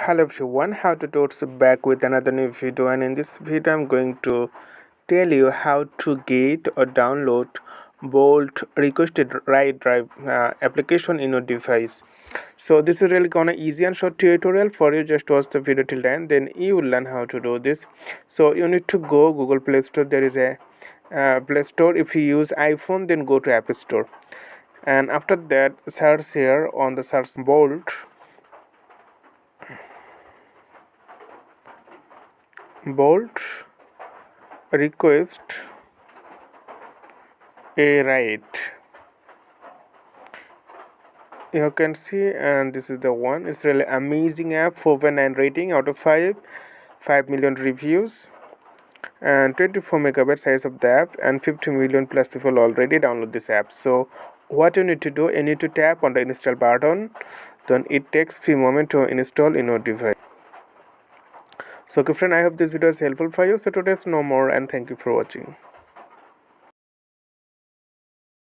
Hello everyone, how to towards back with another new video, and in this video I'm going to tell you how to get or download Bolt requested ride drive application in your device. So this is really gonna easy and short tutorial for you. Just watch the video till then, then you will learn how to do this. So you need to go Google Play Store. There is a Play Store. If you use iPhone, then go to App Store, and after that search here on the search Bolt request a ride. You can see, and this is the one. It's really amazing app. 4.9 rating out of 5 million reviews, and 24 megabyte size of the app, and 50 million plus people already download this app. So what you need to do, you need to tap on the install button, then it takes few moments to install in your device. So okay friend, I hope this video is helpful for you. So today's no more, and thank you for watching.